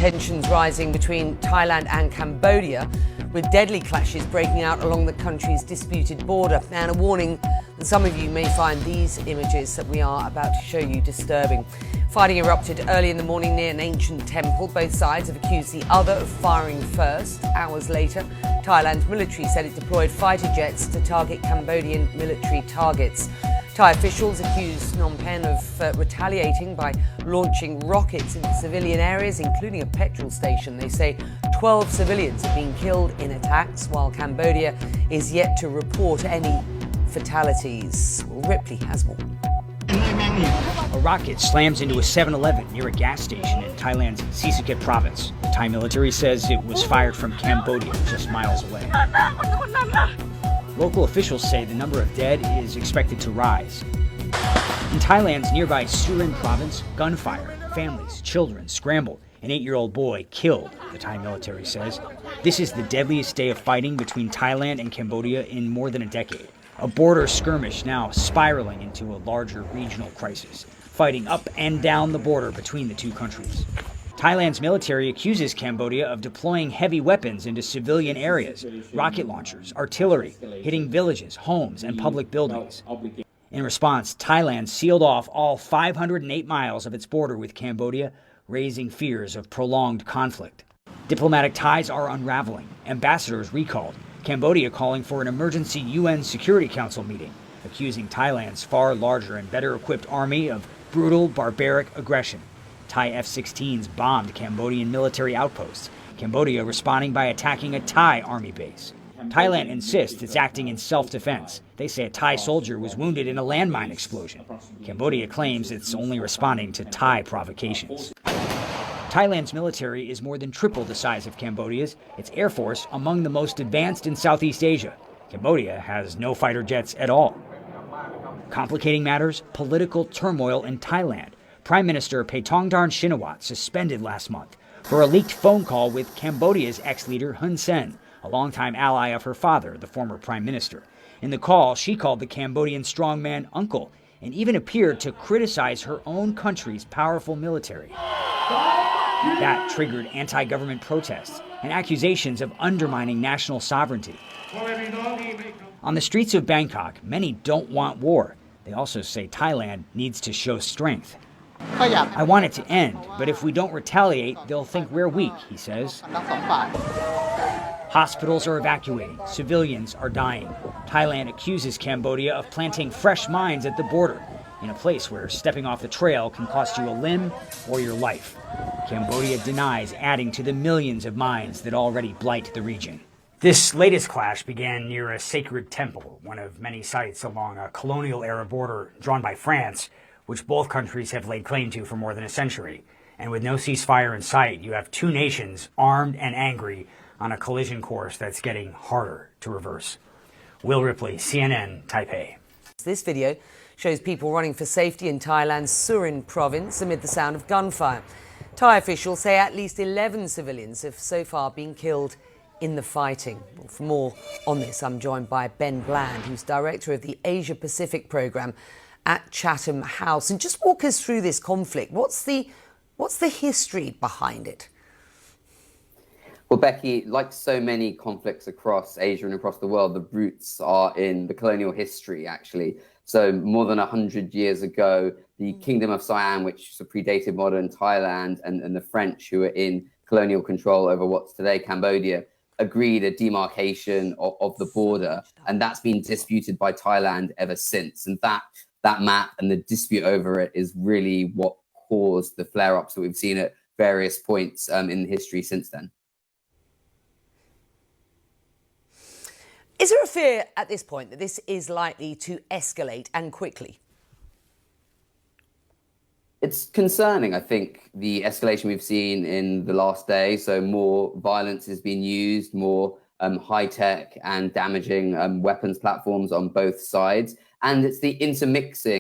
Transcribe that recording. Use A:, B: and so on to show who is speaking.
A: tensions rising between Thailand and Cambodia, with deadly clashes breaking out along the country's disputed border. And a warning that some of you may find these images that we are about to show you disturbing. Fighting erupted early in the morning near an ancient temple. Both sides have accused the other of firing first. Hours later, Thailand's military said it deployed fighter jets to target Cambodian military targets. Thai officials accused Phnom Penh of retaliating by launching rockets into civilian areas, including a petrol station. They say 12 civilians have been killed in attacks, while Cambodia is yet to report any fatalities. Well, Ripley has more.
B: A rocket slams into a 7-Eleven near a gas station in Thailand's Sisaket province. The Thai military says it was fired from Cambodia, just miles away. Local officials say the number of dead is expected to rise. In Thailand's nearby Surin province, gunfire, families, children scrambled. An 8-year-old boy killed, the Thai military says. This is the deadliest day of fighting between Thailand and Cambodia in more than a decade. A border skirmish now spiraling into a larger regional crisis, fighting up and down the border between the two countries. Thailand's military accuses Cambodia of deploying heavy weapons into civilian areas, rocket launchers, artillery, hitting villages, homes, and public buildings. In response, Thailand sealed off all 508 miles of its border with Cambodia, raising fears of prolonged conflict. Diplomatic ties are unraveling, ambassadors recalled, Cambodia calling for an emergency UN Security Council meeting, accusing Thailand's far larger and better equipped army of brutal, barbaric aggression. Thai F-16s bombed Cambodian military outposts, Cambodia responding by attacking a Thai army base. Thailand insists it's acting in self-defense. They say a Thai soldier was wounded in a landmine explosion. Cambodia claims it's only responding to Thai provocations. Thailand's military is more than triple the size of Cambodia's, its air force among the most advanced in Southeast Asia. Cambodia has no fighter jets at all. Complicating matters, political turmoil in Thailand. Prime Minister Paetongtarn Shinawatra suspended last month for a leaked phone call with Cambodia's ex-leader Hun Sen, a longtime ally of her father, the former prime minister. In the call, she called the Cambodian strongman uncle and even appeared to criticize her own country's powerful military. That triggered anti-government protests and accusations of undermining national sovereignty. On the streets of Bangkok, many don't want war. They also say Thailand needs to show strength. I want it to end, but if we don't retaliate, they'll think we're weak, he says. Hospitals are evacuating. Civilians are dying. Thailand accuses Cambodia of planting fresh mines at the border, in a place where stepping off the trail can cost you a limb or your life. Cambodia denies adding to the millions of mines that already blight the region. This latest clash began near a sacred temple, one of many sites along a colonial-era border drawn by France, which both countries have laid claim to for more than a century. And with no ceasefire in sight, you have two nations armed and angry on a collision course that's getting harder to reverse. Will Ripley, CNN, Taipei.
A: This video shows people running for safety in Thailand's Surin province amid the sound of gunfire. Thai officials say at least 11 civilians have so far been killed in the fighting. Well, for more on this, I'm joined by Ben Bland, who's director of the Asia Pacific programme at Chatham House. And just walk us through this conflict. What's the history behind it?
C: Well, Becky, like so many conflicts across Asia and across the world, the roots are in the colonial history, actually. So more than 100 years ago, the Kingdom of Siam, which predated modern Thailand, and the French, who were in colonial control over what's today Cambodia, agreed a demarcation of the border. And that's been disputed by Thailand ever since. And that map and the dispute over it is really what caused the flare-ups that we've seen at various points in history since then.
A: Is there a fear at this point that this is likely to escalate and quickly?
C: It's concerning, I think, the escalation we've seen in the last day. So more violence is being used, more high-tech and damaging weapons platforms on both sides. And it's the intermixing